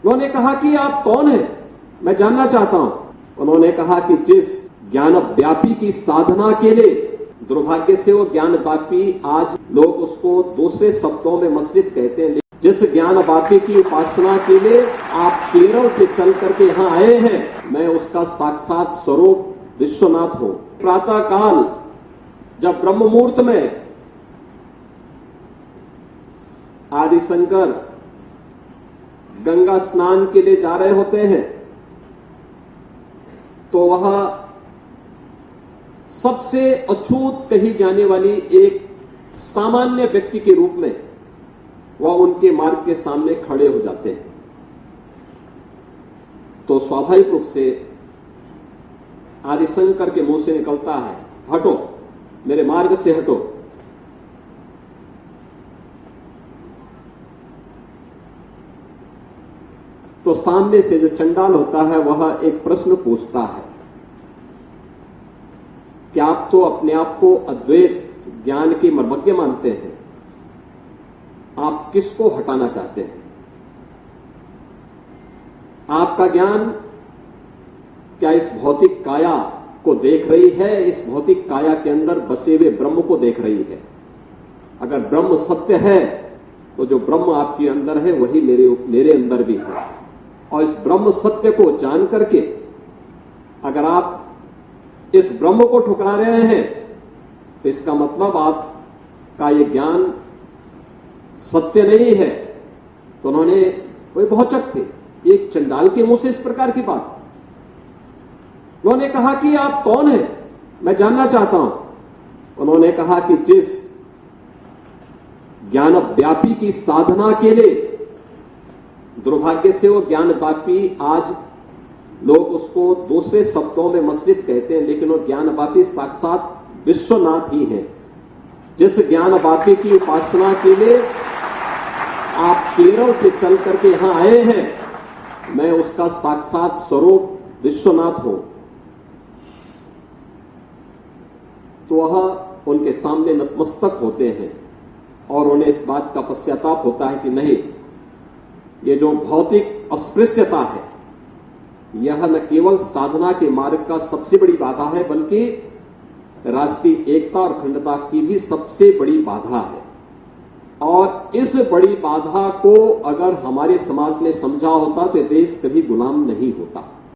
उन्होंने कहा कि आप कौन हैं, मैं जानना चाहता हूं। उन्होंने कहा कि जिस ज्ञान व्यापी की साधना के लिए, दुर्भाग्य से वो ज्ञान व्यापी आज लोग उसको दूसरे शब्दों में मस्जिद कहते हैं, जिस ज्ञान व्यापी की उपासना के लिए आप केरल से चल करके यहां आए हैं, मैं उसका साक्षात स्वरूप विश्वनाथ हूं। प्रातः काल जब ब्रह्म मुहूर्त में आदि शंकर गंगा स्नान के लिए जा रहे होते हैं, तो वह सबसे अछूत कही जाने वाली एक सामान्य व्यक्ति के रूप में वह उनके मार्ग के सामने खड़े हो जाते हैं। तो स्वाभाविक रूप से आदिशंकर के मुंह से निकलता है, हटो, मेरे मार्ग से हटो। तो सामने से जो चंडाल होता है वह एक प्रश्न पूछता है कि आप तो अपने आप को अद्वैत ज्ञान के मर्मज्ञ मानते हैं, आप किसको हटाना चाहते हैं? आपका ज्ञान क्या इस भौतिक काया को देख रही है, इस भौतिक काया के अंदर बसे हुए ब्रह्म को देख रही है? अगर ब्रह्म सत्य है तो जो ब्रह्म आपके अंदर है वही मेरे अंदर भी है। और इस ब्रह्म सत्य को जान करके अगर आप इस ब्रह्म को ठुकरा रहे हैं तो इसका मतलब आपका ये ज्ञान सत्य नहीं है। तो उन्होंने, वे भौचक थे, एक चंडाल के मुंह से इस प्रकार की बात। उन्होंने कहा कि आप कौन हैं, मैं जानना चाहता हूं। उन्होंने कहा कि जिस ज्ञान व्यापी की साधना के लिए, दुर्भाग्य से वो ज्ञान व्यापी आज लोग उसको दूसरे शब्दों में मस्जिद कहते हैं, लेकिन वो ज्ञान व्यापी साक्षात विश्वनाथ ही है। जिस ज्ञान व्यापी की उपासना के लिए आप केरल से चल करके यहां आए हैं, मैं उसका साक्षात स्वरूप विश्वनाथ हूं। तो वह उनके सामने नतमस्तक होते हैं और उन्हें इस बात का पश्चाताप होता है कि नहीं, ये जो भौतिक अस्पृश्यता है यह न केवल साधना के मार्ग का सबसे बड़ी बाधा है, बल्कि राष्ट्रीय एकता और अखंडता की भी सबसे बड़ी बाधा है। और इस बड़ी बाधा को अगर हमारे समाज ने समझा होता तो देश कभी गुलाम नहीं होता।